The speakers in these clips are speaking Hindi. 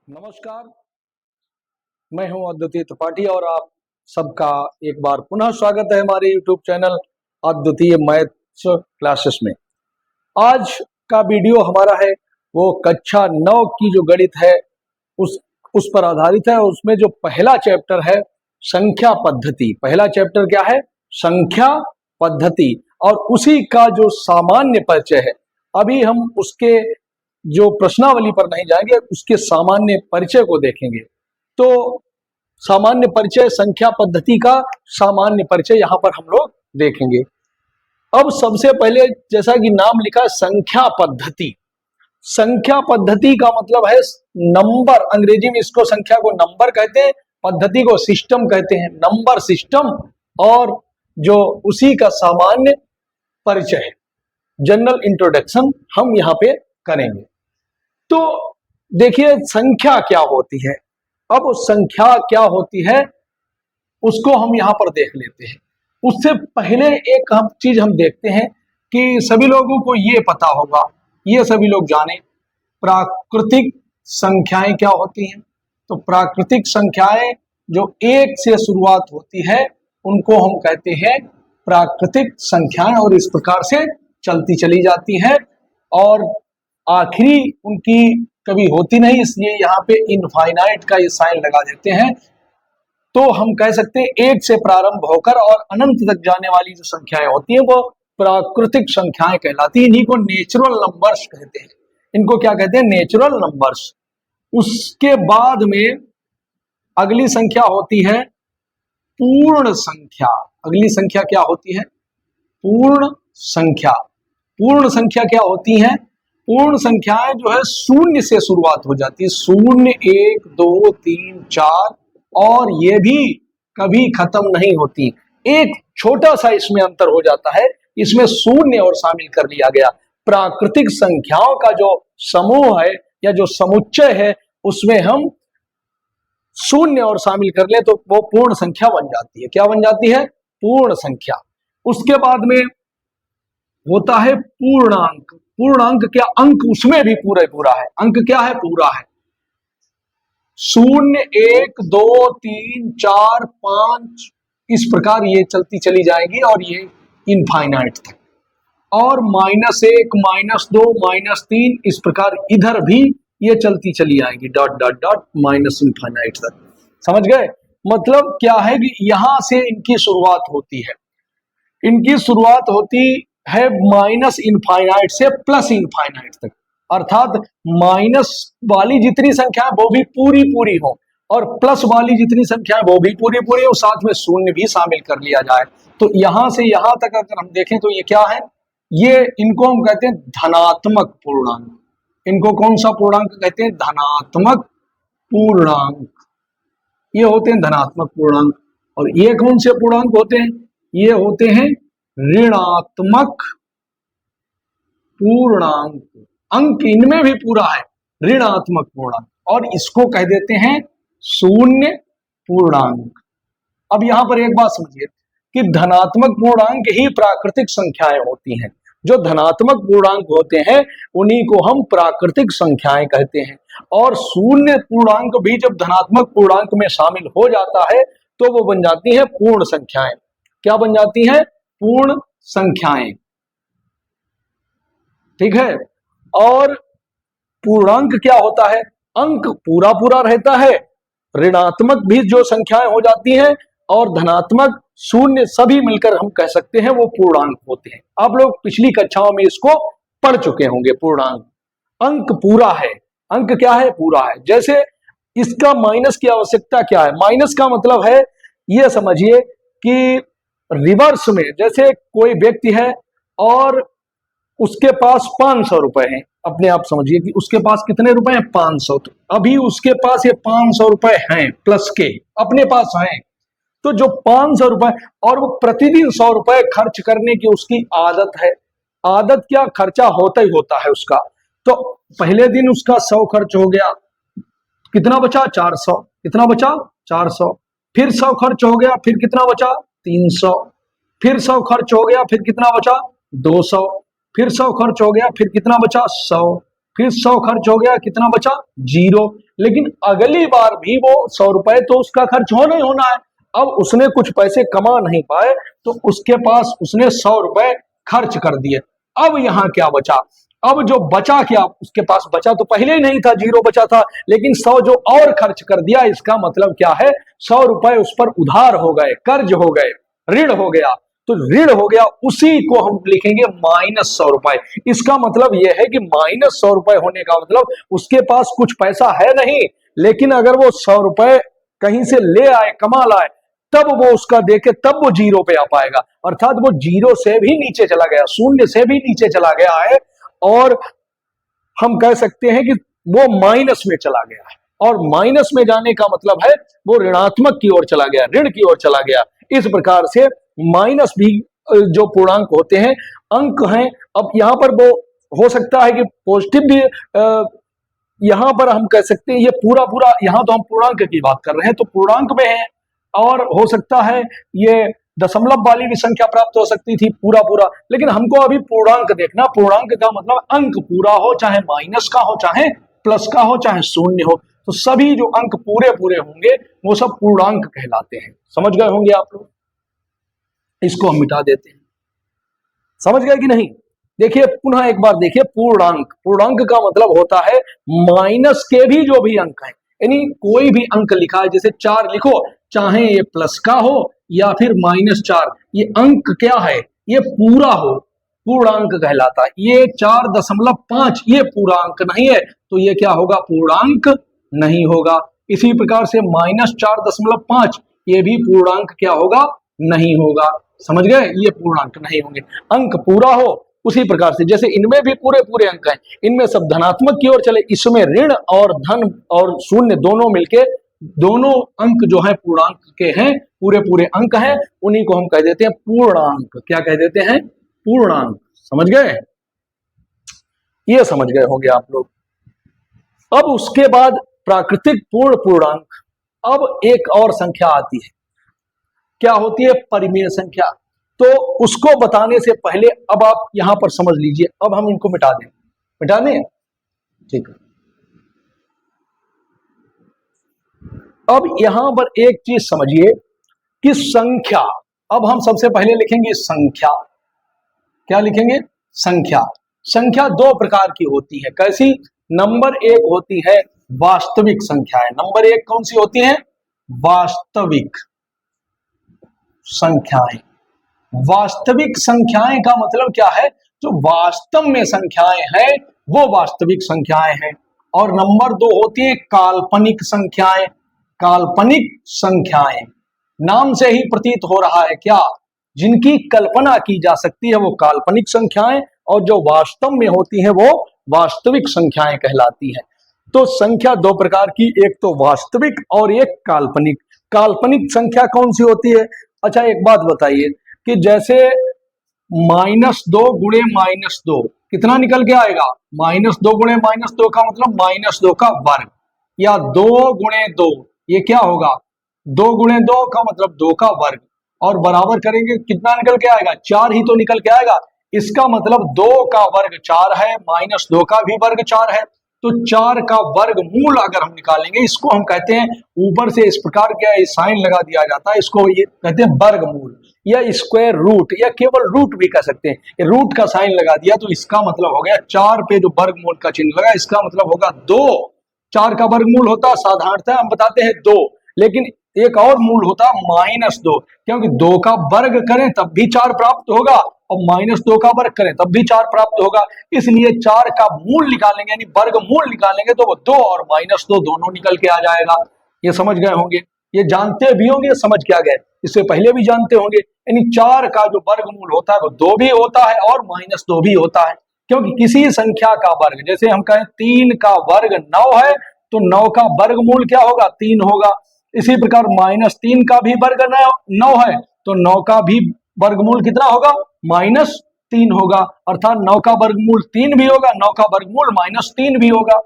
नमस्कार, मैं हूं अद्वितीय त्रिपाठी और आप सबका एक बार पुनः स्वागत है हमारे YouTube चैनल अद्वितीय मैथ्स क्लासेस में। आज का वीडियो हमारा है वो कक्षा 9 की जो गणित है उस पर आधारित है। उसमें जो पहला चैप्टर है संख्या पद्धति, पहला चैप्टर क्या है? संख्या पद्धति, और उसी का जो सामान्य परिचय है। अभी हम उसके जो प्रश्नावली पर नहीं जाएंगे, उसके सामान्य परिचय को देखेंगे। तो सामान्य परिचय, संख्या पद्धति का सामान्य परिचय यहां पर हम लोग देखेंगे। अब सबसे पहले, जैसा कि नाम लिखा है संख्या पद्धति, संख्या पद्धति का मतलब है नंबर। अंग्रेजी में इसको संख्या को नंबर कहते हैं, पद्धति को सिस्टम कहते हैं, नंबर सिस्टम। और जो उसी का सामान्य परिचय है, जनरल इंट्रोडक्शन हम यहां पे करेंगे। तो देखिए संख्या क्या होती है। अब संख्या क्या होती है उसको हम यहां पर देख लेते हैं। उससे पहले एक चीज हम देखते हैं कि सभी लोगों को ये पता होगा, ये सभी लोग जाने, प्राकृतिक संख्याएं क्या होती हैं। तो प्राकृतिक संख्याएं जो एक से शुरुआत होती है उनको हम कहते हैं प्राकृतिक संख्याएं, और इस प्रकार से चलती चली जाती है और आखिरी उनकी कभी होती नहीं, इसलिए यहाँ पे इनफाइनाइट का ये साइन लगा देते हैं। तो हम कह सकते हैं एक से प्रारंभ होकर और अनंत तक जाने वाली जो संख्याएं होती हैं वो प्राकृतिक संख्याएं कहलाती हैं। इन्हीं को नेचुरल नंबर्स कहते हैं। इनको क्या कहते हैं? Natural numbers. उसके बाद में अगली संख्या होती है पूर्ण संख्या। अगली संख्या क्या होती है? पूर्ण संख्या। पूर्ण संख्या क्या होती है? पूर्ण संख्याएं जो है शून्य से शुरुआत हो जाती है। शून्य, 1, 2, 3, 4, और ये भी कभी खत्म नहीं होती। एक छोटा सा इसमें अंतर हो जाता है, इसमें शून्य और शामिल कर लिया गया। प्राकृतिक संख्याओं का जो समूह है या जो समुच्चय है उसमें हम शून्य और शामिल कर ले तो वो पूर्ण संख्या बन जाती है। क्या बन जाती है? पूर्ण संख्या। उसके बाद में होता है पूर्णांक। पूर्णांक क्या? अंक उसमें भी पूरा है। अंक क्या है? पूरा है। 0, 1, 2, 3, 4, 5 इस प्रकार ये चलती चली जाएगी और ये इनफाइनाइट तक। और -1, -2, -3 इस प्रकार इधर भी ये चलती चली आएगी, dot dot dot minus infinite तक। समझ गए? मतलब क्या है कि यहां से इनकी शुरुआत होती है। इनकी शुरुआत होती है माइनस इनफाइनाइट से प्लस इनफाइनाइट तक, अर्थात माइनस वाली जितनी संख्या है वो भी पूरी हो और प्लस वाली जितनी संख्या है वो भी पूरी हो, साथ में शून्य भी शामिल कर लिया जाए। तो यहां से यहां तक अगर हम देखें तो ये क्या है? ये इनको हम कहते हैं धनात्मक पूर्णांक। इनको कौन सा पूर्णांक कहते हैं? धनात्मक पूर्णांक। ये होते हैं धनात्मक पूर्णांक। और ये कौन से पूर्णांक होते हैं? ये होते हैं ऋणात्मक पूर्णांक। अंक इनमें भी पूरा है, ऋणात्मक पूर्णांक, और इसको कह देते हैं शून्य पूर्णांक। अब यहां पर एक बात समझिए कि धनात्मक पूर्णांक ही प्राकृतिक संख्याएं होती हैं। जो धनात्मक पूर्णांक होते हैं उन्हीं को हम प्राकृतिक संख्याएं कहते हैं। और शून्य पूर्णांक भी जब धनात्मक पूर्णांक में शामिल हो जाता है तो वो बन जाती है पूर्ण संख्याएं। क्या बन जाती है? पूर्ण संख्याएं। ठीक है। और पूर्णांक क्या होता है? अंक पूरा रहता है, ऋणात्मक भी जो संख्याएं हो जाती हैं और धनात्मक, शून्य सभी मिलकर हम कह सकते हैं वो पूर्णांक होते हैं। आप लोग पिछली कक्षाओं में इसको पढ़ चुके होंगे। पूर्णांक, अंक पूरा है। अंक क्या है? पूरा है। जैसे इसका माइनस की आवश्यकता क्या है? माइनस का मतलब है, ये समझिए कि रिवर्स में, जैसे कोई व्यक्ति है और उसके पास 500 रुपए हैं। अपने आप समझिए कि उसके पास कितने रुपए हैं? 500। तो अभी उसके पास ये 500 रुपए हैं प्लस के अपने पास हैं। तो जो 500 रुपए, और वो प्रतिदिन 100 रुपए खर्च करने की उसकी आदत है। आदत क्या? खर्चा होता ही होता है उसका। तो पहले दिन उसका 100 खर्च हो गया, कितना बचा? 400। कितना बचा? 400। फिर 100 खर्च हो गया, फिर कितना बचा? 300। फिर 100 खर्च हो गया, फिर कितना बचा? 200। फिर 100 खर्च हो गया, फिर कितना बचा? 100। फिर 100 खर्च हो गया, कितना बचा? 0। लेकिन अगली बार भी वो 100 रुपए तो उसका खर्च होना ही होना है। अब उसने कुछ पैसे कमा नहीं पाए तो उसके पास उसने 100 रुपए खर्च कर दिए। अब यहां क्या बचा? अब जो बचा क्या उसके पास बचा? तो पहले ही नहीं था, 0 बचा था, लेकिन 100 जो और खर्च कर दिया, इसका मतलब क्या है? 100 रुपए उस पर उधार हो गए, कर्ज हो गए, ऋण हो गया। तो ऋण हो गया, उसी को हम लिखेंगे -100 रुपए। इसका मतलब यह है कि -100 रुपए होने का मतलब उसके पास कुछ पैसा है नहीं, लेकिन अगर वो 100 रुपए कहीं से ले आए, कमा लाए, तब वो उसका देके तब वो 0 पे आ पाएगा। अर्थात वो 0 से भी नीचे चला गया, शून्य से भी नीचे चला गया है, और हम कह सकते हैं कि वो माइनस में चला गया है। और माइनस में जाने का मतलब है वो ऋणात्मक की ओर चला गया, ऋण की ओर चला गया। इस प्रकार से माइनस भी जो पूर्णांक होते हैं, अंक हैं। अब यहां पर वो हो सकता है कि पॉजिटिव भी, यहां पर हम कह सकते हैं ये पूरा पूरा, यहां तो हम पूर्णांक की बात कर रहे हैं तो पूर्णांक में है, और हो सकता है ये दशमलव वाली भी संख्या प्राप्त हो सकती थी पूरा पूरा, लेकिन हमको अभी पूर्णांक देखना। पूर्णांक का मतलब अंक पूरा हो, चाहे माइनस का हो, चाहे प्लस का हो, चाहे शून्य हो, तो सभी जो अंक पूरे पूरे होंगे वो सब पूर्णांक कहलाते हैं। समझ गए होंगे आप लोग। इसको हम मिटा देते हैं। समझ गए कि नहीं? देखिए पुनः एक बार देखिए, पूर्णांक, पूर्णांक का मतलब होता है माइनस के भी जो भी अंक हैं, यानी कोई भी अंक लिखा है, जैसे 4 लिखो, चाहे ये प्लस का हो या फिर -4, ये अंक क्या है? ये पूरा हो, पूर्णांक कहलाता है। ये 4.5 ये पूर्णांक नहीं है, तो ये क्या होगा? पूर्णांक नहीं होगा। इसी प्रकार से -4.5 ये भी पूर्णांक क्या होगा? नहीं होगा। समझ गए? ये पूर्णांक नहीं होंगे। अंक पूरा हो, उसी प्रकार से जैसे इनमें भी पूरे पूरे अंक हैं, इनमें सब धनात्मक की ओर चले, इसमें ऋण और धन और शून्य दोनों मिलके, दोनों अंक जो है पूर्णांक के हैं, पूरे पूरे अंक हैं, उन्हीं को हम कह देते हैं पूर्णांक। क्या कह देते हैं? पूर्णांक। समझ गए? ये समझ गए होंगे आप लोग। अब उसके बाद प्राकृतिक पूर्ण पूर्णांक। अब एक और संख्या आती है, क्या होती है? परिमेय संख्या। तो उसको बताने से पहले अब आप यहां पर समझ लीजिए। अब हम इनको मिटा दें, मिटा दें, ठीक है। अब यहां पर एक चीज समझिए कि संख्या, अब हम सबसे पहले लिखेंगे संख्या। क्या लिखेंगे? संख्या। संख्या दो प्रकार की होती है। कैसी? नंबर एक होती है वास्तविक संख्याएं। नंबर एक कौन सी होती है? वास्तविक संख्याएं। वास्तविक संख्याएं का मतलब क्या है? जो वास्तव में संख्याएं हैं वो वास्तविक संख्याएं हैं। और नंबर दो होती है काल्पनिक संख्याएं। काल्पनिक संख्याएं, नाम से ही प्रतीत हो रहा है क्या? जिनकी कल्पना की जा सकती है वो काल्पनिक संख्याएं, और जो वास्तव में होती हैं वो वास्तविक संख्याएं कहलाती हैं। तो संख्या दो प्रकार की, एक तो वास्तविक और एक काल्पनिक। काल्पनिक संख्या कौन सी होती है? अच्छा एक बात बताइए कि जैसे -2 गुणे -2 कितना निकल के आएगा? -2 गुणे -2 का मतलब -2 का वर्ग, या 2 गुणे 2, ये क्या होगा? 2 गुणे 2 का मतलब 2 का वर्ग, और बराबर करेंगे कितना निकल के आएगा? 4 ही तो निकल के आएगा। इसका मतलब 2 का वर्ग 4 है, -2 का भी वर्ग 4 है। तो 4 का वर्गमूल अगर हम निकालेंगे, इसको हम कहते हैं, ऊपर से इस प्रकार का साइन लगा दिया जाता है, इसको ये कहते हैं वर्गमूल, या स्क्वायर रूट, या केवल रूट भी कह सकते हैं। रूट का साइन लगा दिया तो इसका मतलब हो गया 4 पे जो वर्गमूल का चिन्ह लगा, इसका मतलब होगा 2। 4 का वर्गमूल होता साधारणतः हम बताते हैं 2, लेकिन एक और मूल होता -2, क्योंकि 2 का वर्ग करें तब भी 4 प्राप्त होगा, और -2 का वर्ग करें तब भी 4 प्राप्त होगा। इसलिए 4 का मूल निकालेंगे, यानी वर्गमूल निकालेंगे, तो वो 2 और -2 दोनों निकल के आ जाएगा। ये समझ गए होंगे, ये जानते भी होंगे, समझ के आ गए, इससे पहले भी जानते होंगे। यानी 4 का जो वर्गमूल होता है वो 2 भी होता है और -2 भी होता है। क्योंकि किसी संख्या का वर्ग, जैसे हम कहें 3 का वर्ग 9 है, तो 9 का वर्गमूल क्या होगा? 3 होगा। इसी प्रकार -3 का भी वर्ग 9 है, तो 9 का भी वर्गमूल कितना होगा? -3 होगा। अर्थात 9 का वर्गमूल 3 भी होगा, 9 का वर्गमूल -3 भी होगा।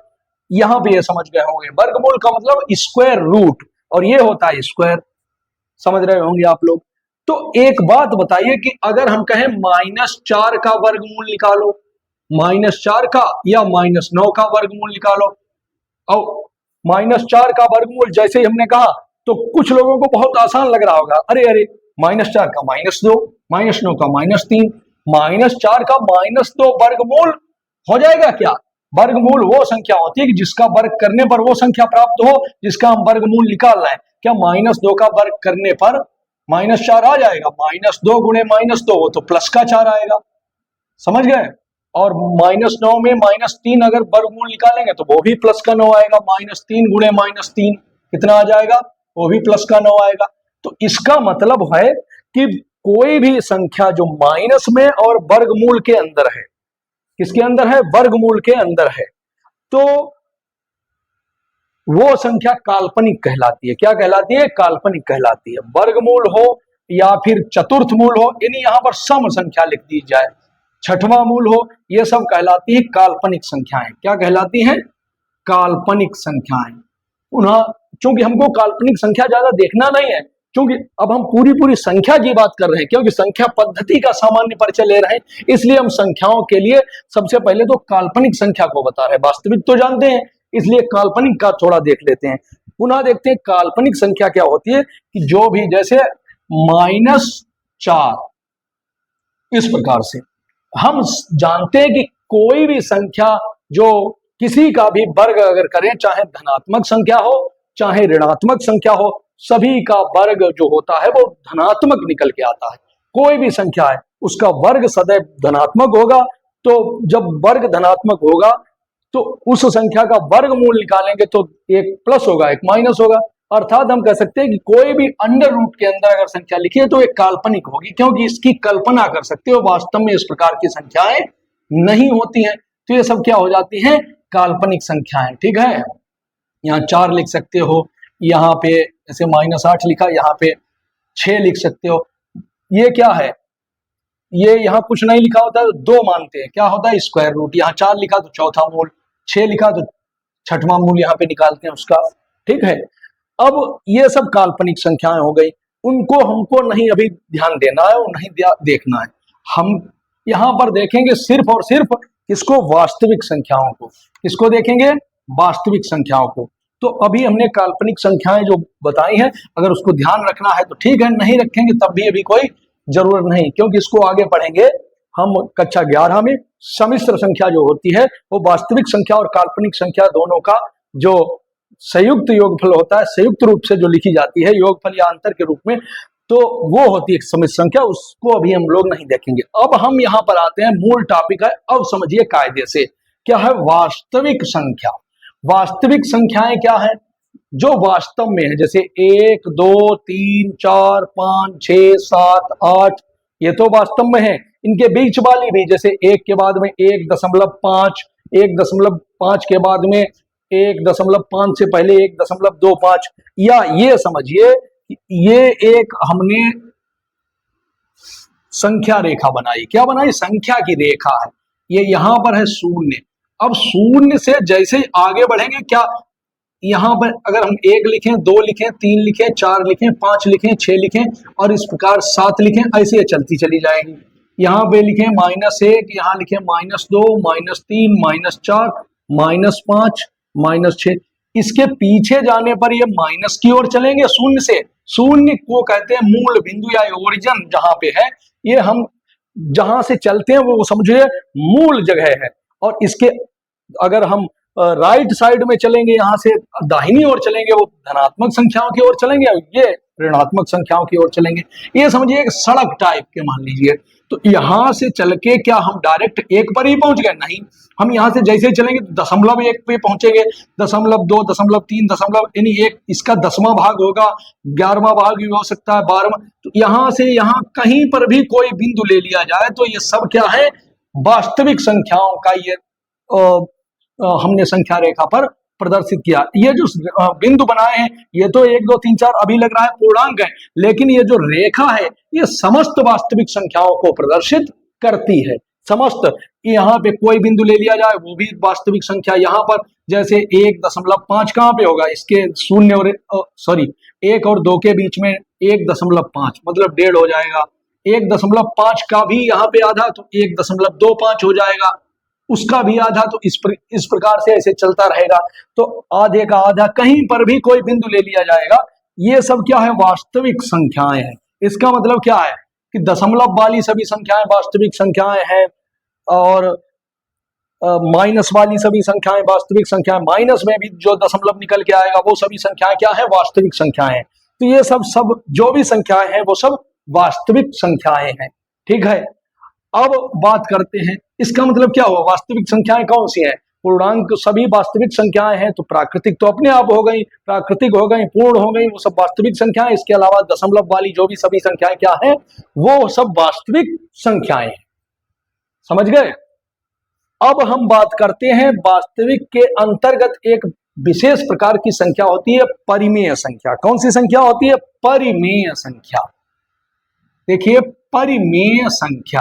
यहां पे ये समझ गए होंगे, वर्गमूल का मतलब स्क्वायर रूट, और ये होता है स्क्वायर। समझ रहे होंगे आप लोग। तो एक बात बताइए कि अगर हम कहें -4 का वर्गमूल निकालो, -4 का या -9 का वर्गमूल निकालो। और -4 का वर्गमूल जैसे ही हमने कहा तो कुछ लोगों को बहुत आसान लग रहा होगा, अरे अरे -4 का -2, -9 का -3, -4 का -2 वर्गमूल हो जाएगा क्या? वर्गमूल वो संख्या होती है कि जिसका वर्ग करने पर वो संख्या प्राप्त हो जिसका हम वर्गमूल निकाल रहे हैं। क्या -2 का वर्ग करने पर -4 आ जाएगा? -2 गुणे -2 वो तो प्लस का 4 आएगा, समझ गए? और -9 में -3 अगर वर्गमूल निकालेंगे तो वो भी प्लस का 9 आएगा। -3 गुणे -3 कितना आ जाएगा? वो भी प्लस का 9 आएगा। तो इसका मतलब है कि कोई भी संख्या जो माइनस में और वर्गमूल के अंदर है, किसके अंदर है? वर्गमूल के अंदर है, तो वो संख्या काल्पनिक कहलाती है। क्या कहलाती है? काल्पनिक कहलाती है। वर्गमूल हो या फिर चतुर्थ मूल हो, यानी यहां पर सम संख्या लिख दी जाए, छठवां मूल हो, ये सब कहलाती है काल्पनिक संख्याएं। क्या कहलाती हैं? काल्पनिक संख्याएं। पुनः चूंकि हमको काल्पनिक संख्या ज्यादा देखना नहीं है, क्योंकि अब हम पूरी पूरी संख्या की बात कर रहे हैं, क्योंकि संख्या पद्धति का सामान्य परिचय ले रहे हैं, इसलिए हम संख्याओं के लिए सबसे पहले तो काल्पनिक संख्या को बता रहे हैं। वास्तविक तो जानते हैं, इसलिए काल्पनिक का थोड़ा देख लेते हैं। पुनः देखते हैं काल्पनिक संख्या क्या होती है, कि जो भी जैसे -4, इस प्रकार से हम जानते हैं कि कोई भी संख्या जो किसी का भी वर्ग अगर करें, चाहे धनात्मक संख्या हो चाहे ऋणात्मक संख्या हो, सभी का वर्ग जो होता है वो धनात्मक निकल के आता है। कोई भी संख्या है उसका वर्ग सदैव धनात्मक होगा। तो जब वर्ग धनात्मक होगा तो उस संख्या का वर्गमूल निकालेंगे तो एक प्लस होगा एक माइनस होगा। अर्थात हम कह सकते हैं कि कोई भी अंडर रूट के अंदर अगर संख्या लिखी है तो एक काल्पनिक होगी, क्योंकि इसकी कल्पना कर सकते हो, वास्तव में इस प्रकार की संख्याएं नहीं होती हैं। तो ये सब क्या हो जाती हैं? काल्पनिक संख्याएं। ठीक है, यहाँ 4 लिख सकते हो, यहाँ पे जैसे -8 लिखा, यहाँ पे 6 लिख सकते हो। ये क्या है? ये यहाँ कुछ नहीं लिखा होता है, 2 मानते हैं, क्या होता है? Square root. यहाँ 4 लिखा तो चौथा मूल, 6 लिखा तो छठवां मूल यहाँ पे निकालते हैं उसका। ठीक है, अब ये सब काल्पनिक संख्याएं हो गई, उनको हमको नहीं अभी ध्यान देना है और नहीं देखना है। हम यहाँ पर देखेंगे सिर्फ और सिर्फ किसको? वास्तविक संख्याओं को। किसको देखेंगे? वास्तविक संख्याओं को। तो अभी हमने काल्पनिक संख्याएं जो बताई हैं, अगर उसको ध्यान रखना है तो ठीक है, नहीं रखेंगे तब भी अभी कोई जरूरत नहीं, क्योंकि इसको आगे पढ़ेंगे हम कक्षा 11 में। सम्मिश्र संख्या जो होती है वो वास्तविक संख्या और काल्पनिक संख्या दोनों का जो संयुक्त योगफल होता है, संयुक्त रूप से जो लिखी जाती है योगफल या अंतर के रूप में, तो वो होती है सम्मिश्र संख्या। उसको अभी हम लोग नहीं देखेंगे। अब हम यहाँ पर आते हैं, मूल टॉपिक है, अब समझिए कायदे से क्या है वास्तविक संख्या। वास्तविक संख्याएं क्या है? जो वास्तव में है, जैसे 1 2 3 4 5 6 7 8, ये तो वास्तव में है। इनके बीच वाली भी, जैसे 1 के बाद में 1.5, 1.5 के बाद में 1.5 से पहले 1.25, या ये समझिए ये एक हमने संख्या रेखा बनाई। क्या बनाई? संख्या की रेखा है। ये यहां पर है 0। अब 0 से जैसे ही आगे बढ़ेंगे, क्या यहां पर अगर हम 1 लिखें, 2 लिखें, 3 लिखें, 4 लिखें, 5 लिखें, 6 लिखें और इस प्रकार 7 लिखें, ऐसे ये चलती चली जाएगी। यहाँ पे लिखें -1, यहाँ लिखें -2, -3, -4, -5, -6। इसके पीछे जाने पर ये माइनस की ओर चलेंगे 0 से। 0 को कहते हैं मूल बिंदु या ओरिजिन, जहां पे है ये, हम जहां से चलते हैं वो समझिए मूल जगह है। और इसके अगर हम राइट साइड में चलेंगे, यहां से दाहिनी ओर चलेंगे, वो धनात्मक संख्याओं की ओर चलेंगे, ये ऋणात्मक संख्याओं की ओर चलेंगे। ये समझिए एक सड़क टाइप के मान लीजिए। तो यहां से चल के क्या हम डायरेक्ट 1 पर ही पहुंच गए? नहीं, हम यहां से जैसे ही चलेंगे 0.1 पे पहुंचेंगे, 0.2, 0.3, यानी एक इसका 10वां भाग होगा, 11वां भाग भी हो सकता है, 12वां। तो यहां से यहां कहीं पर भी कोई बिंदु ले लिया जाए तो ये सब क्या है? वास्तविक संख्याओं का ये हमने संख्या रेखा पर प्रदर्शित किया। ये जो बिंदु बनाए हैं ये तो 1 2 3 4 अभी लग रहा है पूर्णांक है, लेकिन ये जो रेखा है ये समस्त वास्तविक संख्याओं को प्रदर्शित करती है। समस्त, यहाँ पे कोई बिंदु ले लिया जाए वो भी वास्तविक संख्या। यहाँ पर जैसे 1.5 कहाँ पे होगा? इसके 0 और 1 और 2 के बीच में 1.5 मतलब 1.5 हो जाएगा। 1.5 का भी यहाँ पे आधा तो 1.25 हो जाएगा। उसका भी आधा, तो इस प्रकार से ऐसे चलता रहेगा। तो आधे का आधा, कहीं पर भी कोई बिंदु ले लिया जाएगा। ये सब क्या है, वास्तविक संख्याएं हैं। इसका मतलब क्या है कि दशमलव वाली सभी संख्याएं वास्तविक संख्याएं हैं, और माइनस वाली सभी संख्याएं वास्तविक संख्याएं, माइनस में भी जो दशमलव निकल के आएगा वो सभी संख्याएं क्या है, वास्तविक संख्याएं हैं। तो ये सब जो भी संख्याएं हैं वो सब वास्तविक संख्याएं हैं। ठीक है, अब बात करते हैं इसका मतलब क्या हुआ, वास्तविक संख्याएं कौन सी हैं, पूर्णांक सभी वास्तविक संख्याएं हैं। तो प्राकृतिक तो अपने आप हो गई, प्राकृतिक हो गई, पूर्ण हो गई, वो सब वास्तविक संख्याएं। इसके अलावा दशमलव वाली जो भी सभी संख्याएं क्या है, वो सब वास्तविक संख्याएं हैं। समझ गए। अब हम बात करते हैं वास्तविक के अंतर्गत एक विशेष प्रकार की संख्या होती है परिमेय संख्या। कौन सी संख्या होती है, परिमेय संख्या। देखिए परिमेय संख्या,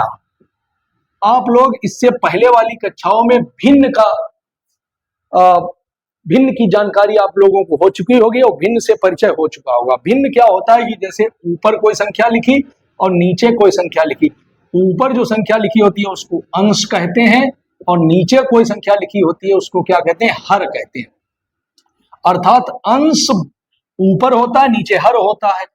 आप लोग इससे पहले वाली कक्षाओं में भिन्न की जानकारी आप लोगों को हो चुकी होगी और भिन्न से परिचय हो चुका होगा। भिन्न क्या होता है कि जैसे ऊपर कोई संख्या लिखी और नीचे कोई संख्या लिखी, ऊपर जो संख्या लिखी होती है उसको अंश कहते हैं, और नीचे कोई संख्या लिखी होती है उसको क्या कहते हैं, हर कहते हैं। अर्थात अंश ऊपर होता है, नीचे हर होता है।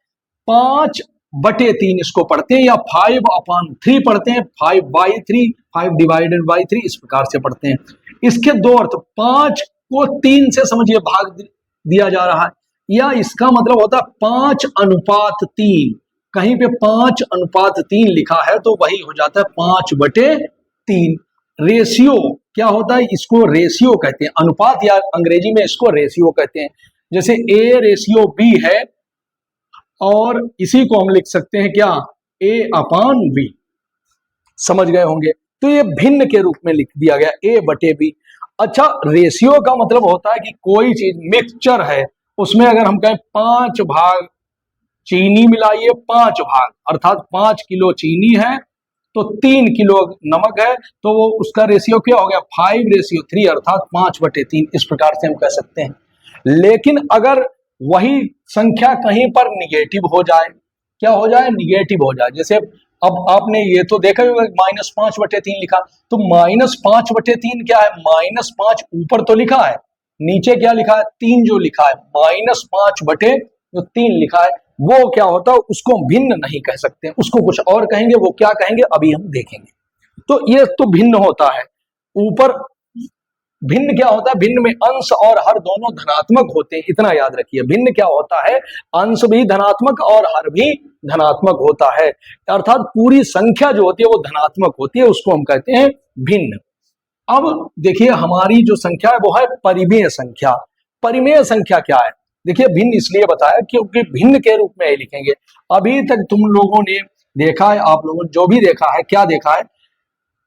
5/3 इसको पढ़ते हैं, या 5/3 पढ़ते हैं, 5/3, 5 डिवाइडेड बाई 3, इस प्रकार से पढ़ते हैं। इसके दो अर्थ, 5 को 3 से समझिए भाग दिया जा रहा है, या इसका मतलब होता है 5:3। कहीं पे 5:3 लिखा है तो वही हो जाता है 5/3। रेशियो क्या होता है, इसको रेशियो कहते हैं, अनुपात, या अंग्रेजी में इसको रेशियो कहते हैं। जैसे A/B है, और इसी को हम लिख सकते हैं क्या, A/B। समझ गए होंगे। तो ये भिन्न के रूप में लिख दिया गया, A/B। अच्छा, रेशियो का मतलब होता है कि कोई चीज मिक्सचर है, उसमें अगर हम कहें 5 भाग चीनी मिलाइए, 5 भाग, अर्थात 5 किलो चीनी है तो 3 किलो नमक है, तो वो उसका रेशियो क्या हो गया, 5:3, अर्थात 5/3। इस प्रकार से हम कह सकते हैं। लेकिन अगर वही संख्या कहीं पर निगेटिव हो जाए, क्या हो जाए, निगेटिव हो जाए। जैसे अब आपने ये तो देखा होगा -5/3 लिखा, तो -5/3 क्या है, -5 ऊपर तो लिखा है, नीचे क्या लिखा है, 3 जो लिखा है, -5/3 लिखा है, वो क्या होता है, उसको भिन्न नहीं कह सकते, उसको कुछ और कहेंगे। वो क्या कहेंगे अभी हम देखेंगे। तो ये तो भिन्न होता है। ऊपर भिन्न क्या होता है, भिन्न में अंश और हर दोनों धनात्मक होते हैं, इतना याद रखिए। भिन्न क्या होता है, अंश भी धनात्मक और हर भी धनात्मक होता है, अर्थात पूरी संख्या जो होती है वो धनात्मक होती है, उसको हम कहते हैं भिन्न। अब देखिए हमारी जो संख्या है वो है परिमेय संख्या। परिमेय संख्या क्या है, देखिए भिन्न इसलिए बताया क्योंकि भिन्न के रूप में लिखेंगे। अभी तक तुम लोगों ने देखा है, आप लोगों ने जो भी देखा है, क्या देखा है,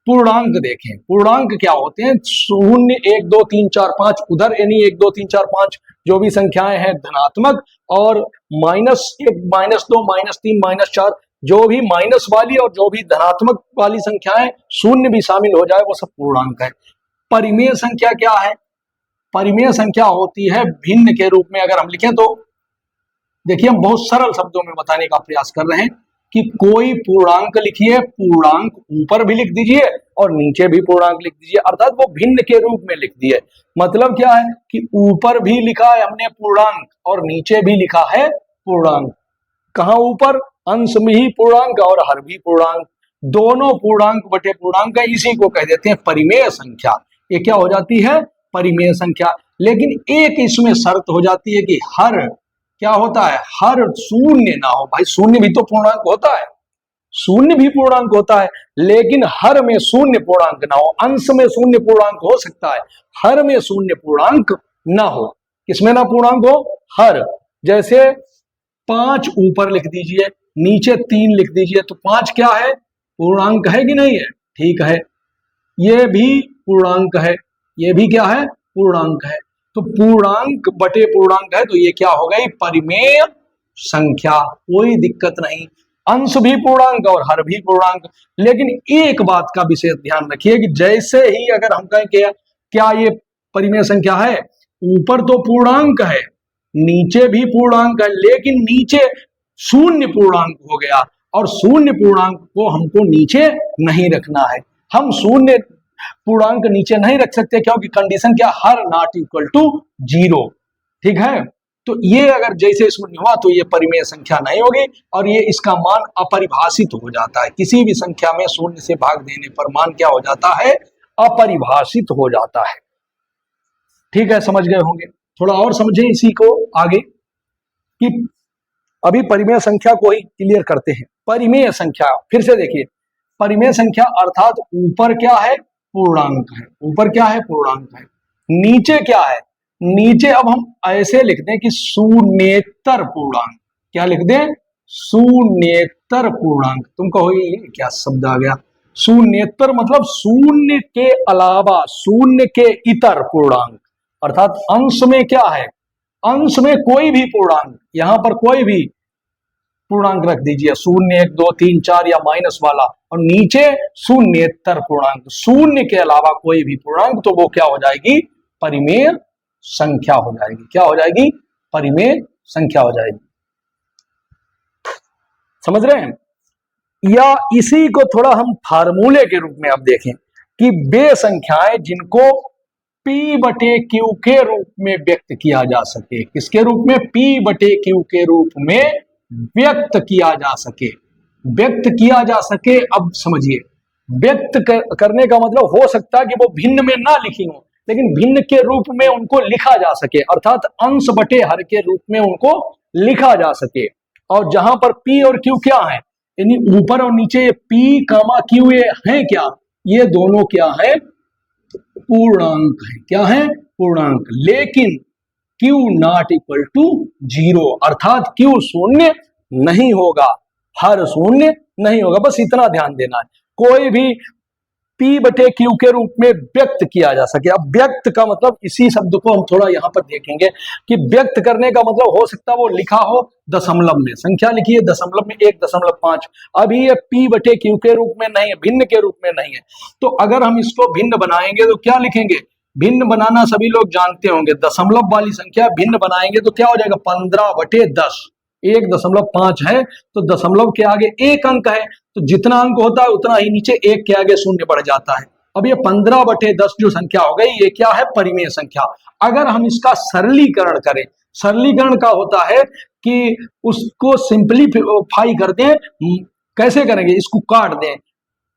पूर्णांक देखें। पूर्णांक क्या होते हैं, 0, 1, 2, 3, 4, 5, उधर यानी 1, 2, 3, 4, 5 जो भी संख्याएं हैं धनात्मक, और -1, -2, -3, -4 जो भी माइनस वाली और जो भी धनात्मक वाली संख्याएं, शून्य भी शामिल हो जाए, वो सब पूर्णांक है। परिमेय संख्या क्या है, परिमेय संख्या होती है भिन्न के रूप में। अगर हम लिखें तो देखिए हम बहुत सरल शब्दों में बताने का प्रयास कर रहे हैं कि कोई पूर्णांक लिखिए, पूर्णांक ऊपर भी लिख दीजिए और नीचे भी पूर्णांक लिख दीजिए, अर्थात वो भिन्न के रूप में लिख दिए। मतलब क्या है कि ऊपर भी लिखा है हमने पूर्णांक और नीचे भी लिखा है पूर्णांक। कहां ऊपर, अंश में ही पूर्णांक और हर भी पूर्णांक, दोनों पूर्णांक बटे पूर्णांक है, इसी को कह देते हैं परिमेय संख्या। ये क्या हो जाती है, परिमेय संख्या। लेकिन एक इसमें शर्त हो जाती है कि हर क्या होता है, हर शून्य ना हो। भाई शून्य भी तो पूर्णांक होता है, शून्य भी पूर्णांक होता है, लेकिन हर में शून्य पूर्णांक ना हो। अंश में शून्य पूर्णांक हो सकता है, हर में शून्य पूर्णांक ना हो। किसमें ना पूर्णांक हो, हर। जैसे 5 ऊपर लिख दीजिए, नीचे 3 लिख दीजिए, तो 5 क्या है, पूर्णांक है कि नहीं है, ठीक है। ये भी पूर्णांक है, ये भी क्या है, पूर्णांक है। तो पूर्णांक बटे पूर्णांक है, तो ये क्या हो गई, परिमेय संख्या, कोई दिक्कत नहीं। अंश भी पूर्णांक और हर भी पूर्णांक। लेकिन एक बात का विशेष ध्यान रखिए कि जैसे ही अगर हम कहें क्या ये परिमेय संख्या है, ऊपर तो पूर्णांक है, नीचे भी पूर्णांक है, लेकिन नीचे शून्य पूर्णांक हो गया, और शून्य पूर्णांक को हमको नीचे नहीं रखना है। हम शून्य पूर्णांक नीचे नहीं रख सकते क्योंकि कंडीशन क्या, हर नॉट इक्वल टू 0। ठीक है, तो ये अगर जैसे शून्य हुआ तो ये परिमेय संख्या नहीं होगी और ये इसका मान अपरिभाषित हो जाता है। किसी भी संख्या में शून्य से भाग देने पर मान क्या हो जाता है, अपरिभाषित हो जाता है। ठीक है, समझ गए होंगे। थोड़ा और समझें इसी को आगे कि अभी परिमेय संख्या को ही क्लियर करते हैं। परिमेय संख्या फिर से देखिए, परिमेय संख्या अर्थात ऊपर क्या है, पूर्णांक है। ऊपर क्या है, पूर्णांक है। नीचे क्या है, नीचे अब हम ऐसे लिख दें कि शून्येतर पूर्णांक। क्या लिख दें, शून्येतर पूर्णांक। तुम कहोगे ये क्या शब्द आ गया, शून्येतर मतलब शून्य के अलावा, शून्य के इतर पूर्णांक, अर्थात अंश में क्या है, अंश में कोई भी पूर्णांक, यहां पर कोई भी पूर्णांक रख दीजिए, 0, 1, 2, 3, 4 या माइनस वाला, और नीचे शून्येतर पूर्णांक, शून्य के अलावा कोई भी पूर्णांक, तो वो क्या हो जाएगी, परिमेय संख्या हो जाएगी। क्या हो जाएगी, परिमेय संख्या हो जाएगी। समझ रहे हैं? या इसी को थोड़ा हम फार्मूले के रूप में अब देखें कि वे संख्याएं जिनको P/Q के रूप में व्यक्त किया जा सके। किसके रूप में, P/Q के रूप में व्यक्त किया जा सके। व्यक्त किया जा सके, अब समझिए, व्यक्त करने का मतलब हो सकता है कि वो भिन्न में ना लिखी हो, लेकिन भिन्न के रूप में उनको लिखा जा सके, अर्थात अंश बटे हर के रूप में उनको लिखा जा सके। और जहां पर P और Q क्या है, यानी ऊपर और नीचे P, Q ये है क्या, ये दोनों क्या है, पूर्णांक है। क्या है, पूर्णांक। लेकिन Q नॉट इक्वल टू 0, अर्थात Q शून्य नहीं होगा, हर शून्य नहीं होगा। बस इतना ध्यान देना है, कोई भी P/Q के रूप में व्यक्त किया जा सके। अब व्यक्त का मतलब, इसी शब्द को हम थोड़ा यहां पर देखेंगे कि व्यक्त करने का मतलब हो सकता है वो लिखा हो दशमलव में, संख्या लिखी है दशमलव में 1.5, अभी ये P/Q के रूप में नहीं है, भिन्न के रूप में नहीं है। तो अगर हम इसको भिन्न बनाएंगे तो क्या लिखेंगे, भिन्न बनाना सभी लोग जानते होंगे, दशमलव वाली संख्या भिन्न बनाएंगे तो क्या हो जाएगा, 15/10। 1.5 है तो दशमलव के आगे एक अंक है, तो जितना अंक होता है उतना ही नीचे एक के आगे शून्य बढ़ जाता है। अब ये 15/10 जो संख्या हो गई, ये क्या है, परिमेय संख्या। अगर हम इसका सरलीकरण करें, सरलीकरण का होता है कि उसको सिंपलीफाई कर दें। कैसे करेंगे, इसको काट दें,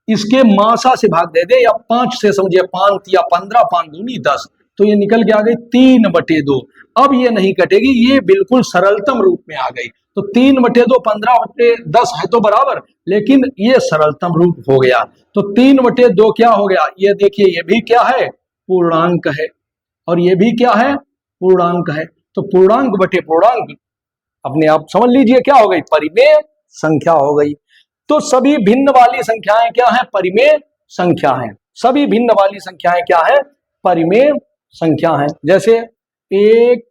इसके मासा से भाग दे दे, या 5 से, समझिए 5 या 15, 5 दूनी 10, तो ये निकल के आ गई 3/2। अब ये नहीं कटेगी, ये बिल्कुल सरलतम रूप में आ गई। तो 3/2 15/10 है तो बराबर, लेकिन ये सरलतम रूप हो गया। तो 3/2 क्या हो गया, ये देखिए, ये भी क्या है, पूर्णांक है, और ये भी क्या है, पूर्णांक है। तो पूर्णांक बटे पूर्णांक अपने आप समझ लीजिए क्या हो गई, परिमेय संख्या हो गई। तो सभी भिन्न वाली संख्याएं क्या है, परिमेय संख्या है। सभी भिन्न वाली संख्याएं क्या है, परिमेय संख्या है। जैसे एक,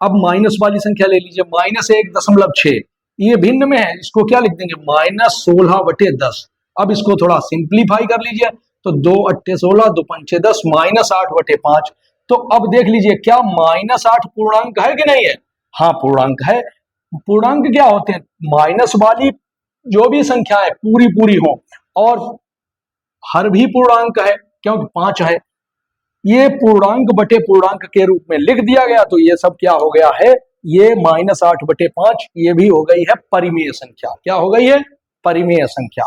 अब माइनस वाली संख्या ले लीजिए, -1.6, ये भिन्न में है, इसको क्या लिख देंगे, -16/10। अब इसको थोड़ा सिंप्लीफाई कर लीजिए, तो 2 × 8 = 16, 2 × 5 = 10, -8/5। तो अब देख लीजिए, क्या -8 पूर्णांक है कि नहीं है, हाँ पूर्णांक है। पूर्णांक क्या होते हैं, माइनस वाली जो भी संख्या है पूरी पूरी हो, और हर भी पूर्णांक है क्योंकि 5 है, ये पूर्णांक बटे पूर्णांक के रूप में लिख दिया गया। तो ये सब क्या हो गया है, ये -8/5, ये भी हो गई है परिमेय संख्या। क्या हो गई है, परिमेय संख्या।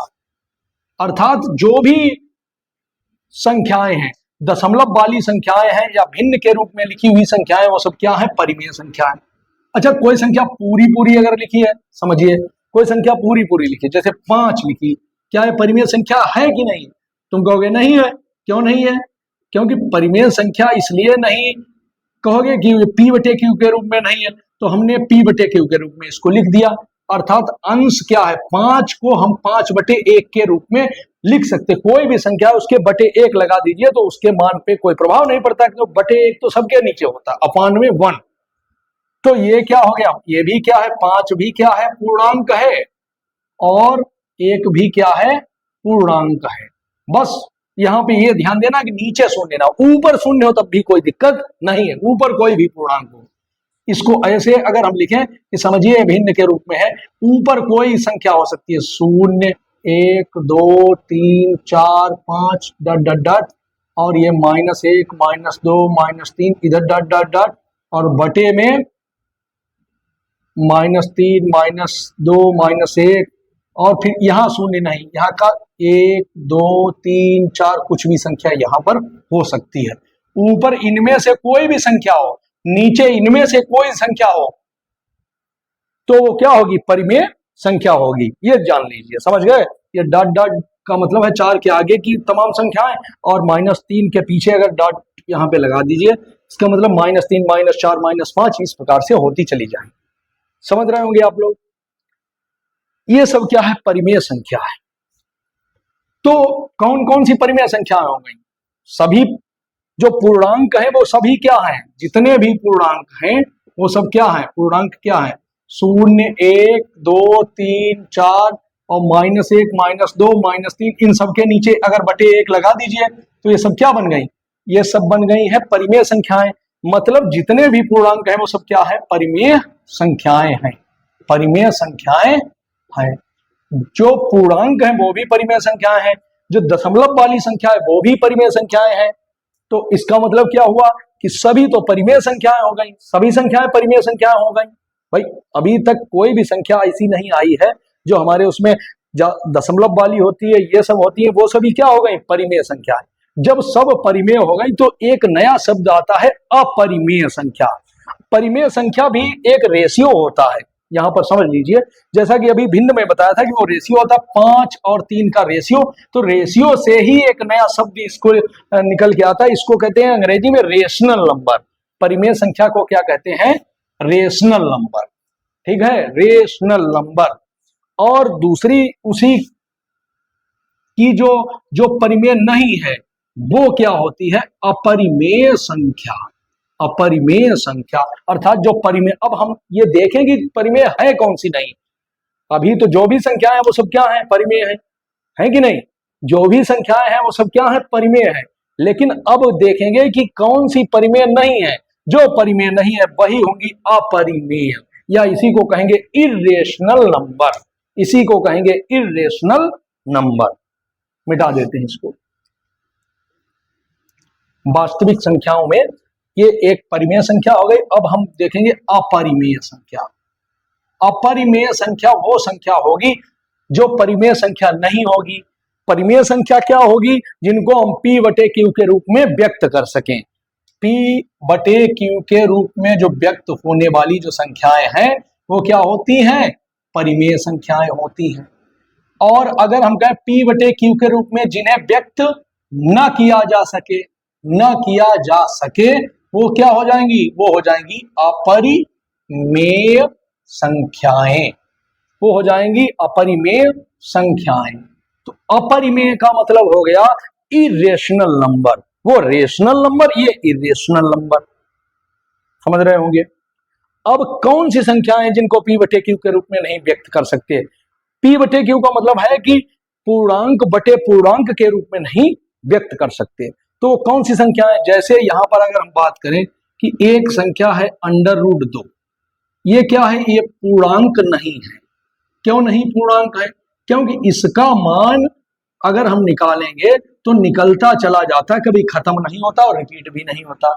अर्थात जो भी संख्याएं हैं, दशमलव वाली संख्याएं हैं या भिन्न के रूप में लिखी हुई संख्याएं, वो सब क्या है, परिमेय संख्या है। अच्छा, कोई संख्या पूरी पूरी अगर लिखी है, समझिए कोई संख्या पूरी पूरी लिखी, जैसे 5 लिखी, क्या है, परिमेय संख्या है कि नहीं, तुम कहोगे नहीं है। क्यों नहीं है, क्योंकि परिमेय संख्या इसलिए नहीं कहोगे कि P/Q के रूप में नहीं है, तो हमने P/Q के रूप में इसको लिख दिया। अर्थात अंश क्या है, 5 को हम 5/1 के रूप में लिख सकते। कोई भी संख्या उसके बटे 1 लगा दीजिए तो उसके मान पे कोई प्रभाव नहीं पड़ता, क्योंकि बटे 1 तो सबके नीचे होता है, अपान में 1। तो ये क्या हो गया, ये भी क्या है, 5 भी क्या है, पूर्णांक है, और 1 भी क्या है, पूर्णांक है। बस यहां पे ये ध्यान देना कि नीचे शून्य ना, ऊपर शून्य हो तब भी कोई दिक्कत नहीं है, ऊपर कोई भी पूर्णांक हो। इसको ऐसे अगर हम लिखें कि समझिए भिन्न के रूप में है, ऊपर कोई संख्या हो सकती है, 0, 1 2 3 4 5 डॉट डॉट डॉट, और ये -1 -2 -3 इधर डॉट डॉट डॉट, और बटे में -3 -2 -1, और फिर यहाँ शून्य नहीं, यहाँ का 1 2 3 4 कुछ भी संख्या यहाँ पर हो सकती है। ऊपर इनमें से कोई भी संख्या हो, नीचे इनमें से कोई संख्या हो, तो वो क्या होगी? परिमेय संख्या होगी। ये जान लीजिए, समझ गए? ये डॉट डॉट का मतलब है 4 के आगे की तमाम संख्याएं, और -3 के पीछे अगर डॉट यहाँ पे लगा दीजिए, इसका मतलब -3 -4 -5 इस प्रकार से होती चली जाए। समझ रहे होंगे आप लोग? ये सब क्या है? परिमेय संख्या है। तो कौन कौन सी परिमेय संख्याएं हो गई? सभी जो पूर्णांक है वो सभी क्या है? जितने भी पूर्णांक हैं वो सब क्या है? पूर्णांक क्या है? 0 1 2 3 4 और -1 -2 -3, इन सब के नीचे अगर बटे 1 लगा दीजिए तो ये सब क्या बन गई? ये सब बन गई है परिमेय संख्याएं। मतलब जितने भी पूर्णांक हैं वो सब क्या है? परिमेय संख्याएं हैं। परिमेय संख्याएं हैं। जो पूर्णांक हैं वो भी परिमेय संख्याएं हैं, जो दशमलव वाली संख्या है वो भी परिमेय संख्याएं हैं। तो इसका मतलब क्या हुआ कि सभी तो परिमेय संख्याएं हो गई, सभी संख्याएं परिमेय संख्याएं हो गई। भाई अभी तक कोई भी संख्या ऐसी नहीं आई है जो हमारे उसमें दशमलव वाली होती है, ये सब होती है, वो सभी क्या हो गई? परिमेय संख्या। जब सब परिमेय हो गई तो एक नया शब्द आता है अपरिमेय संख्या। परिमेय संख्या भी एक रेशियो होता है, यहां पर समझ लीजिए। जैसा कि अभी भिन्न में बताया था कि वो रेशियो होता है 5 और 3 का रेशियो, तो रेशियो से ही एक नया शब्द इसको निकल के आता है। इसको कहते हैं अंग्रेजी में रेशनल नंबर। परिमेय संख्या को क्या कहते हैं? Rational number. ठीक है, रेशनल नंबर। और दूसरी उसी की जो परिमेय नहीं है वो क्या होती है? अपरिमेय संख्या। अपरिमेय संख्या अर्थात जो परिमेय, अब हम ये देखेंगे परिमेय है कौन सी नहीं। अभी तो जो भी संख्याएं हैं वो सब क्या है? परिमेय है कि नहीं? जो भी संख्याएं हैं वो सब क्या है? परिमेय है। लेकिन अब देखेंगे कि कौन सी परिमेय नहीं है। जो परिमेय नहीं है वही होंगी अपरिमेय, या इसी को कहेंगे इर्रेशनल नंबर। इसी को कहेंगे इर्रेशनल नंबर। मिटा देते हैं इसको। वास्तविक संख्याओं में ये एक परिमेय संख्या हो गई। अब हम देखेंगे अपरिमेय संख्या। अपरिमेय संख्या वो संख्या होगी जो परिमेय संख्या नहीं होगी। परिमेय संख्या क्या होगी? जिनको हम P/Q के रूप में व्यक्त कर सकें। P/Q के रूप में जो व्यक्त होने वाली जो संख्याएं हैं वो क्या होती हैं? परिमेय संख्याएं होती हैं। और अगर हम कहें P/Q के रूप में जिन्हें व्यक्त न किया जा सके, न किया जा सके, वो क्या हो जाएंगी? वो हो जाएंगी अपरिमेय संख्याएं। वो हो जाएंगी अपरिमेय संख्याएं। तो अपरिमेय का मतलब हो गया इरेशनल नंबर। वो रेशनल नंबर, ये इरेशनल नंबर। समझ रहे होंगे? अब कौन सी संख्याएं जिनको P/Q के रूप में नहीं व्यक्त कर सकते? P/Q का मतलब है कि पूर्णांक बटे पूर्णांक के रूप में नहीं व्यक्त कर सकते। तो कौन सी संख्या है? जैसे यहां पर अगर हम बात करें कि एक संख्या है √2, ये क्या है? ये पूर्णांक नहीं है। क्यों नहीं पूर्णांक है? क्योंकि इसका मान अगर हम निकालेंगे तो निकलता चला जाता है, कभी खत्म नहीं होता और रिपीट भी नहीं होता।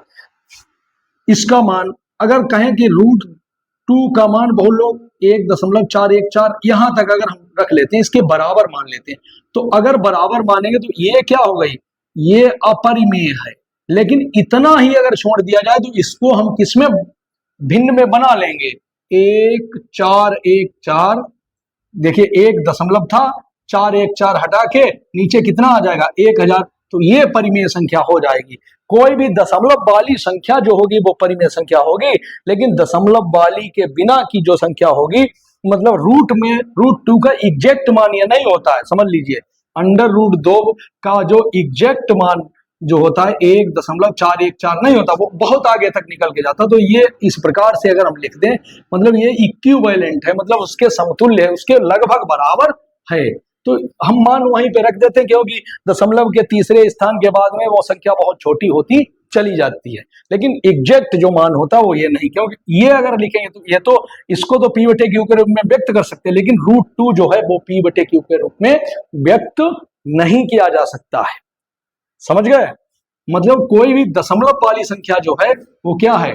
इसका मान अगर कहें कि √2 का मान बहुत लोग 1.414 यहां तक अगर हम रख लेते हैं, इसके बराबर मान लेते हैं, तो अगर बराबर मानेंगे तो ये क्या हो गई? ये अपरिमेय है। लेकिन इतना ही अगर छोड़ दिया जाए तो इसको हम किसमें भिन्न में बना लेंगे? 1414। देखिए 1 दशमलव था, 414 हटा के नीचे कितना आ जाएगा? 1000। तो ये परिमेय संख्या हो जाएगी। कोई भी दशमलव वाली संख्या जो होगी वो परिमेय संख्या होगी, लेकिन दशमलव वाली के बिना की जो संख्या होगी, मतलब रूट में √2 का एग्जैक्ट मान ये नहीं होता है, समझ लीजिए। √2 का जो एग्जैक्ट मान जो होता है 1.414 नहीं होता, वो बहुत आगे तक निकल के जाता। तो ये इस प्रकार से अगर हम लिख दें, मतलब ये इक्विवेलेंट है, मतलब उसके समतुल्य है, उसके लगभग बराबर है। तो हम मान वहीं पे रख देते हैं, क्योंकि दशमलव के तीसरे स्थान के बाद में वो संख्या बहुत छोटी होती चली जाती है, लेकिन एग्जैक्ट जो मान होता है वो ये नहीं, क्योंकि ये अगर लिखेंगे तो ये तो इसको तो p बटे क्यू के रूप में व्यक्त कर सकते हैं, लेकिन √2 जो है वो p बटे क्यू के रूप में व्यक्त नहीं किया जा सकता है। समझ गए? मतलब कोई भी दशमलव वाली संख्या जो है वो क्या है,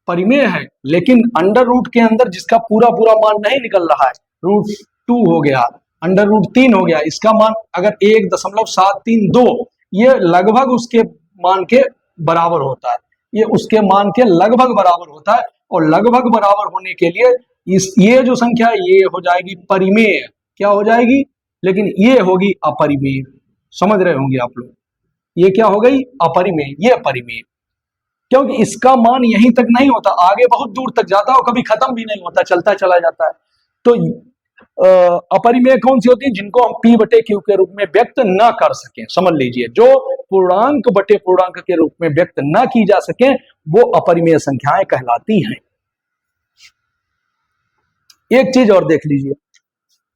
परिमेय है, लेकिन अंडर रूट के अंदर जिसका पूरा पूरा मान नहीं निकल रहा है, √2 हो गया, अंडर √3 हो गया, इसका मान अगर 1.732, ये लगभग उसके मान के बराबर होता है, ये उसके मान के लगभग बराबर होता है, और लगभग बराबर होने के लिए ये जो संख्या है ये हो जाएगी परिमेय। क्या हो जाएगी? लेकिन ये होगी अपरिमेय। समझ रहे होंगे आप लोग, ये क्या हो गई? अपरिमेय, ये परिमेय, क्योंकि इसका मान यहीं तक नहीं होता, आगे बहुत दूर तक जाता है और कभी खत्म भी नहीं होता, चलता चला जाता है। तो अपरिमेय कौन सी होती है? जिनको हम p बटे क्यू के रूप में व्यक्त न कर सकें। समझ लीजिए, जो पूर्णांक बटे पूर्णांक के रूप में व्यक्त न की जा सके वो अपरिमेय संख्याएं कहलाती हैं। एक चीज और देख लीजिए,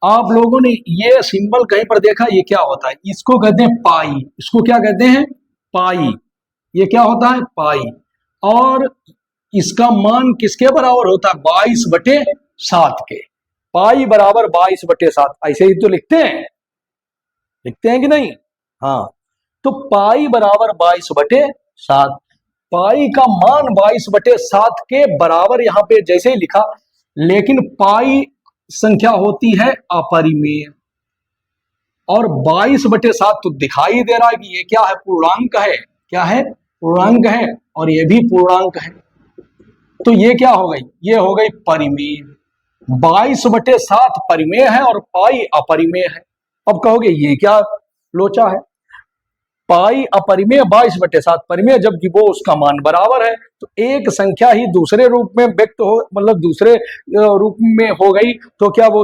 आप लोगों ने ये सिंबल कहीं पर देखा? ये क्या होता है? इसको कहते हैं पाई। इसको क्या कहते हैं? पाई। ये क्या होता है? पाई। और इसका मान किसके बराबर होता है? 22/7 के। पाई बराबर 22/7, ऐसे ही तो लिखते हैं, लिखते हैं कि नहीं? हाँ, तो पाई बराबर 22/7, पाई का मान 22/7 के बराबर यहां पे जैसे ही लिखा, लेकिन पाई संख्या होती है अपरिमेय, और 22/7 तो दिखाई दे रहा है कि ये क्या है? पूर्णांक है। क्या है? पूर्णांक है, और ये भी पूर्णांक है, तो ये क्या हो गई? ये हो गई परिमेय। 22/7 परिमेय है और पाई अपरिमेय है। अब कहोगे ये क्या लोचा है? पाई अपरिमेय, 22/7 परिमेय, जबकि वो उसका मान बराबर है, तो एक संख्या ही दूसरे रूप में व्यक्त हो, मतलब दूसरे रूप में हो गई, तो क्या वो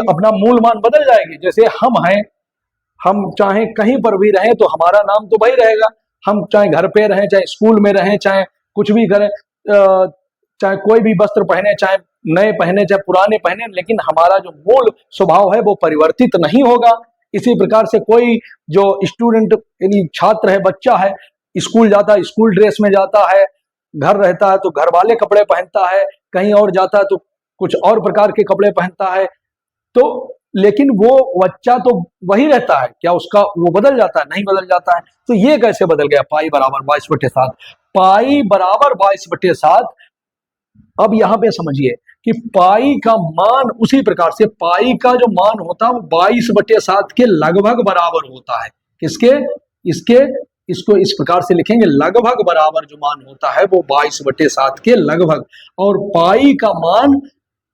अपना मूल मान बदल जाएगी? जैसे हम हैं, हम चाहे कहीं पर भी रहें तो हमारा नाम तो वही रहेगा, हम चाहे घर पे रहें, चाहे स्कूल में रहें, चाहे कुछ भी करें, चाहे कोई भी वस्त्र पहने, चाहे नए पहने चाहे पुराने पहने, लेकिन हमारा जो मूल स्वभाव है वो परिवर्तित नहीं होगा। इसी प्रकार से कोई जो स्टूडेंट यानी छात्र है, बच्चा है, स्कूल जाता है स्कूल ड्रेस में जाता है, घर रहता है तो घर वाले कपड़े पहनता है, कहीं और जाता है तो कुछ और प्रकार के कपड़े पहनता है, तो लेकिन वो बच्चा तो वही रहता है, क्या उसका वो बदल जाता है? नहीं बदल जाता है। तो ये कैसे बदल गया? पाई बराबर 22/7, पाई बराबर 22/7। अब यहां पे समझिए कि पाई का मान उसी प्रकार से, पाई का जो मान होता है वो 22/7 के लगभग बराबर होता है। किसके? इसके। इसको इस प्रकार से लिखेंगे, लगभग बराबर जो मान होता है वो 22/7 के लगभग, और पाई का मान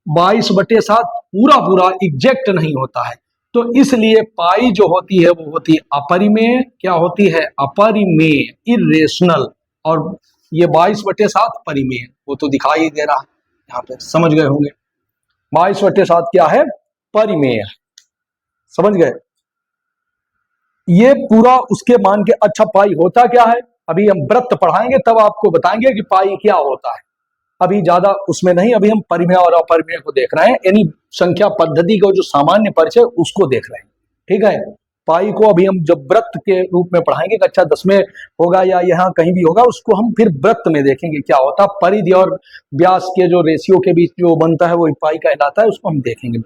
22/7 पूरा पूरा एग्जैक्ट नहीं होता है, तो इसलिए पाई जो होती है वो होती है अपरिमेय। क्या होती है? अपरिमेय, इरेशनल, और ये 22/7 परिमेय, वो तो दिखाई दे रहा है यहाँ पे, समझ गए होंगे। 22/7 क्या है? परिमेय। समझ गए? ये पूरा उसके मान के। अच्छा, पाई होता क्या है? अभी हम वृत्त पढ़ाएंगे तब आपको बताएंगे कि पाई क्या होता है, अभी ज्यादा उसमें नहीं, अभी हम परिमेय और अपरिमेय को देख रहे हैं, यानी संख्या पद्धति का जो सामान्य परिचय उसको देख रहे हैं। ठीक है, पाई को अभी हम जब वृत्त के रूप में पढ़ाएंगे, कक्षा 10 में होगा या यहाँ कहीं भी होगा, उसको हम फिर वृत्त में देखेंगे क्या होता है। परिधि और व्यास के जो रेशियो के बीच जो बनता है वो पाई कहलाता है, उसको हम देखेंगे।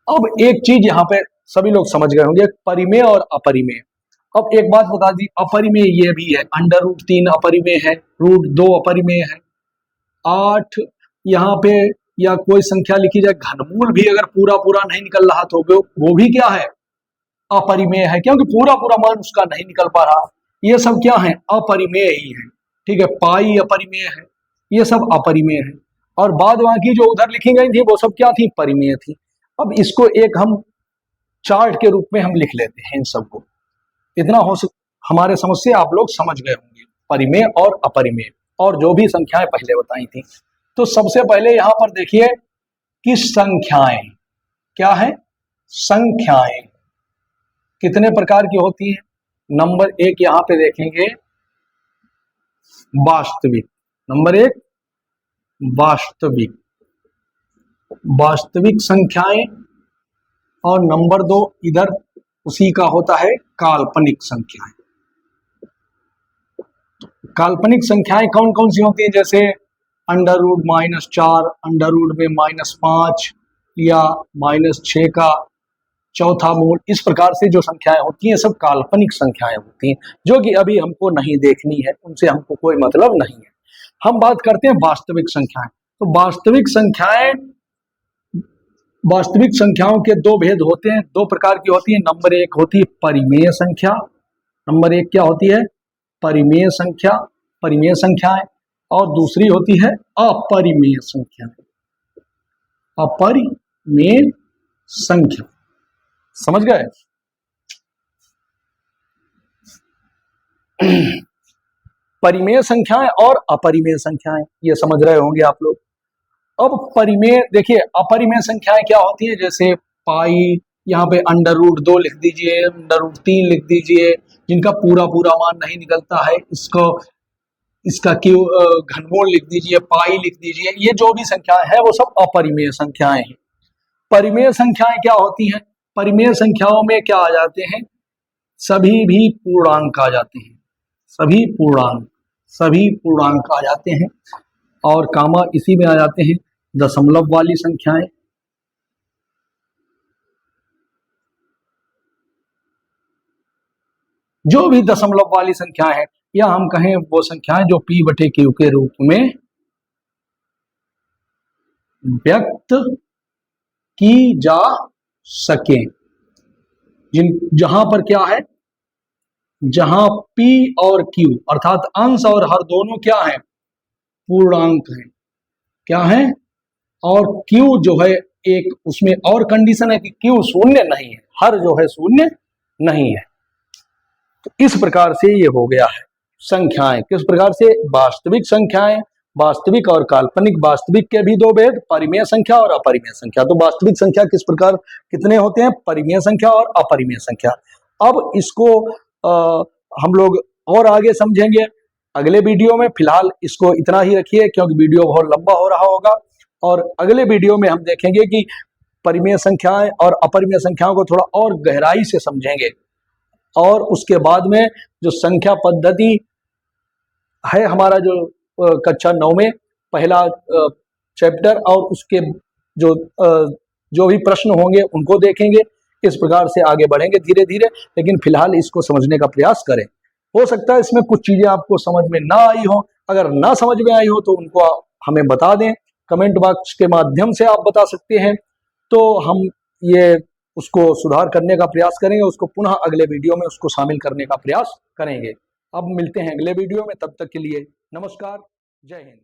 अब एक चीज यहाँ पे सभी लोग समझ गए होंगे, परिमेय और अपरिमेय। अब एक बात बता दी, अपरिमेय ये भी है, अंडर√3 अपरिमेय है, √2 अपरिमेय है, 8 यहाँ पे या कोई संख्या लिखी जाए, घनमूल भी अगर पूरा पूरा नहीं निकल रहा तो वो भी क्या है? अपरिमेय है, क्योंकि पूरा पूरा मान उसका नहीं निकल पा रहा। ये सब क्या है? अपरिमेय ही है। ठीक है, पाई अपरिमेय है, ये सब अपरिमेय है, और बाद बाकी जो उधर लिखी गई थी वो सब क्या थी? परिमेय थी। अब इसको एक हम चार्ट के रूप में हम लिख लेते हैं इन सबको, इतना हो हमारे समझ से आप लोग समझ गए होंगे परिमेय और अपरिमेय, और जो भी संख्याएं पहले बताई थी। तो सबसे पहले यहां पर देखिए कि संख्याएं क्या है? संख्याएं कितने प्रकार की होती है? नंबर 1 यहां पे देखेंगे वास्तविक, नंबर 1 वास्तविक, वास्तविक संख्याएं, और नंबर 2 इधर उसी का होता है काल्पनिक संख्याएं। काल्पनिक संख्याएं कौन कौन सी होती हैं, जैसे √-4, √5 या -6 का चौथा मूल, इस प्रकार से जो संख्याएं होती हैं सब काल्पनिक संख्याएं होती हैं, जो कि अभी हमको नहीं देखनी है, उनसे हमको कोई मतलब नहीं है। हम बात करते हैं वास्तविक संख्याएं। तो वास्तविक संख्याओं के दो भेद होते हैं, दो प्रकार की होती है। नंबर एक होती है परिमेय संख्या। नंबर एक क्या होती है? परिमेय संख्या, परिमेय संख्याएं। और दूसरी होती है अपरिमेय संख्या, अपरिमेय संख्या। समझ गए? परिमेय संख्याएं और अपरिमेय संख्याएं, ये समझ रहे होंगे आप लोग। अब परिमेय देखिए, अपरिमेय संख्याएं क्या होती है, जैसे पाई, यहाँ पे √2 लिख दीजिए, √3 लिख दीजिए, जिनका पूरा पूरा मान नहीं निकलता है, इसका क्यों घनमूल लिख दीजिए, पाई लिख दीजिए। ये जो भी संख्याएं हैं वो सब अपरिमेय संख्याएं हैं। परिमेय संख्याएं क्या होती हैं? परिमेय संख्याओं में क्या आ जाते हैं? सभी भी पूर्णांक आ जाते हैं, सभी पूर्णांक आ जाते हैं। और कामा इसी में आ जाते हैं दशमलव वाली संख्याएं। जो भी दशमलव वाली संख्याएं हैं, या हम कहें वो संख्याएं जो P/Q के रूप में व्यक्त की जा सके, जहां पर क्या है, जहां P और Q अर्थात अंश और हर दोनों क्या है? पूर्णांक है। क्या है? और Q जो है एक, उसमें और कंडीशन है कि Q शून्य नहीं है, हर जो है शून्य नहीं है। तो इस प्रकार से ये हो गया है संख्याएं। किस प्रकार से? वास्तविक संख्याएं, वास्तविक और काल्पनिक। वास्तविक के भी दो भेद, परिमेय संख्या और अपरिमेय संख्या। तो वास्तविक संख्या किस प्रकार कितने होते हैं? परिमेय संख्या और अपरिमेय संख्या। अब इसको हम लोग और आगे समझेंगे अगले वीडियो में। फिलहाल इसको इतना ही रखिए, क्योंकि वीडियो बहुत लंबा हो रहा होगा। और अगले वीडियो में हम देखेंगे कि परिमेय संख्याएं और अपरिमेय संख्याओं को थोड़ा और गहराई से समझेंगे। और उसके बाद में जो संख्या पद्धति है हमारा, जो कक्षा 9 में पहला चैप्टर, और उसके जो भी प्रश्न होंगे उनको देखेंगे। इस प्रकार से आगे बढ़ेंगे धीरे धीरे, लेकिन फिलहाल इसको समझने का प्रयास करें। हो सकता है इसमें कुछ चीजें आपको समझ में ना आई हो। अगर ना समझ में आई हो तो उनको हमें बता दें, कमेंट बॉक्स के माध्यम से आप बता सकते हैं, तो हम ये उसको सुधार करने का प्रयास करेंगे, उसको पुनः अगले वीडियो में उसको शामिल करने का प्रयास करेंगे। अब मिलते हैं अगले वीडियो में, तब तक के लिए नमस्कार, जय हिंद।